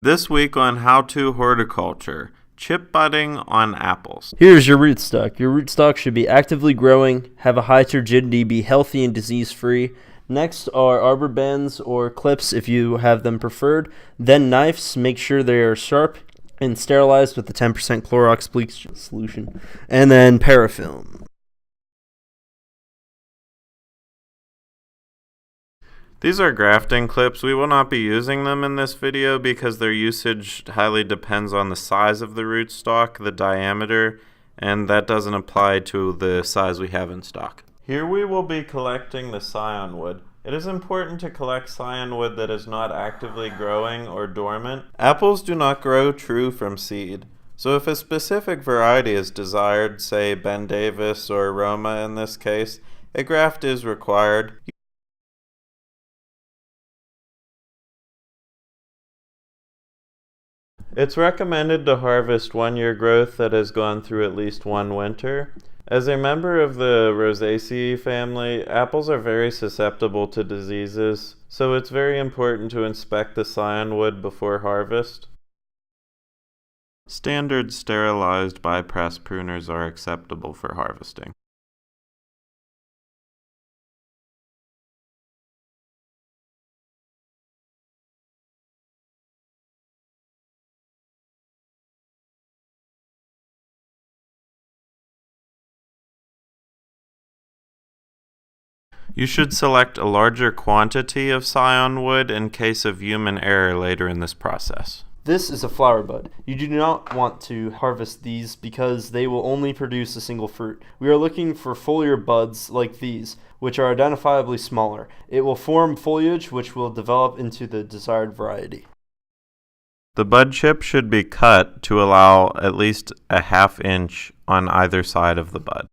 This week on How to Horticulture, chip budding on apples. Here's your rootstock. Your rootstock should be actively growing, have a high turgidity, be healthy and disease-free. Next are arbor bands or clips if you have them preferred. Then knives, make sure they are sharp and sterilized with the 10% Clorox bleach solution. And then parafilm. These are grafting clips. We will not be using them in this video because their usage highly depends on the size of the rootstock, the diameter, and that doesn't apply to the size we have in stock. Here we will be collecting the scion wood. It is important to collect scion wood that is not actively growing or dormant. Apples do not grow true from seed, so if a specific variety is desired, say Ben Davis or Roma in this case, a graft is required. It's recommended to harvest 1-year growth that has gone through at least one winter. As a member of the Rosaceae family, apples are very susceptible to diseases, so it's very important to inspect the scion wood before harvest. Standard sterilized by-press pruners are acceptable for harvesting. You should select a larger quantity of scion wood in case of human error later in this process. This is a flower bud. You do not want to harvest these because they will only produce a single fruit. We are looking for foliar buds like these, which are identifiably smaller. It will form foliage which will develop into the desired variety. The bud chip should be cut to allow at least a ½ inch on either side of the bud.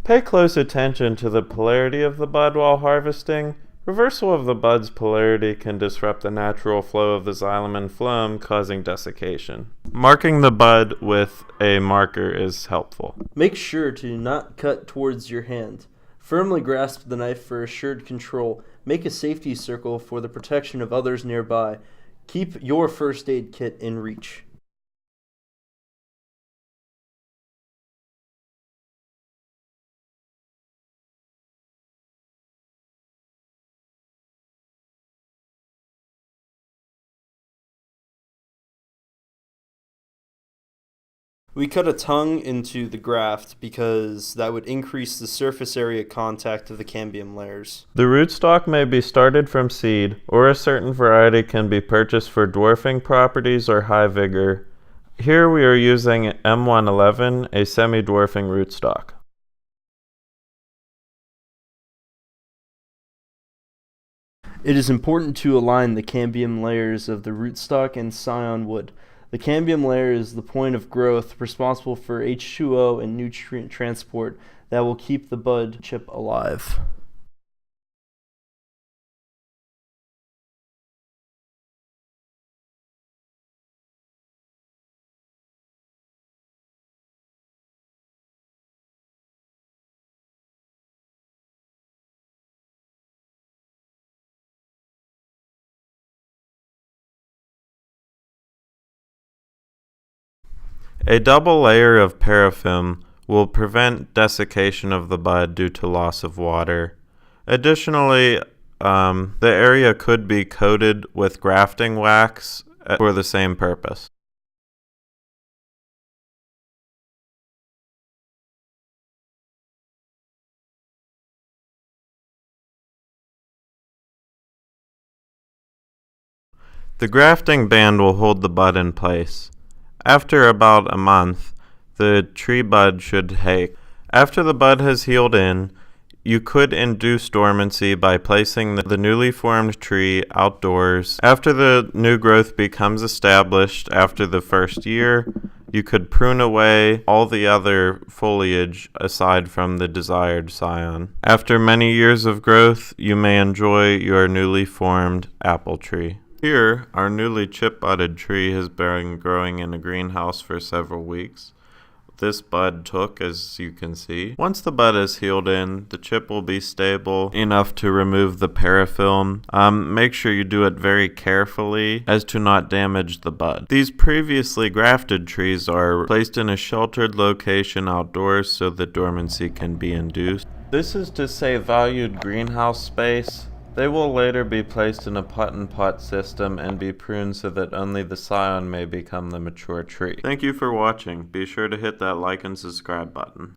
Pay close attention to the polarity of the bud while harvesting. Reversal of the bud's polarity can disrupt the natural flow of the xylem and phloem, causing desiccation. Marking the bud with a marker is helpful. Make sure to not cut towards your hand. Firmly grasp the knife for assured control. Make a safety circle for the protection of others nearby. Keep your first aid kit in reach. We cut a tongue into the graft because that would increase the surface area contact of the cambium layers. The rootstock may be started from seed, or a certain variety can be purchased for dwarfing properties or high vigor. Here we are using M111, a semi-dwarfing rootstock. It is important to align the cambium layers of the rootstock and scion wood. The cambium layer is the point of growth responsible for H2O and nutrient transport that will keep the bud chip alive. A double layer of parafilm will prevent desiccation of the bud due to loss of water. Additionally, the area could be coated with grafting wax for the same purpose. The grafting band will hold the bud in place. After about a month, the tree bud should hake. After the bud has healed in, you could induce dormancy by placing the newly formed tree outdoors. After the new growth becomes established after the first year, you could prune away all the other foliage aside from the desired scion. After many years of growth, you may enjoy your newly formed apple tree. Here, our newly chip-budded tree has been growing in a greenhouse for several weeks. this bud took, as you can see. Once the bud is healed in, the chip will be stable enough to remove the parafilm. Make sure you do it very carefully as to not damage the bud. These previously grafted trees are placed in a sheltered location outdoors so that dormancy can be induced. This is to save valued greenhouse space. They will later be placed in a pot-and-pot system and be pruned so that only the scion may become the mature tree. Thank you for watching. Be sure to hit that like and subscribe button.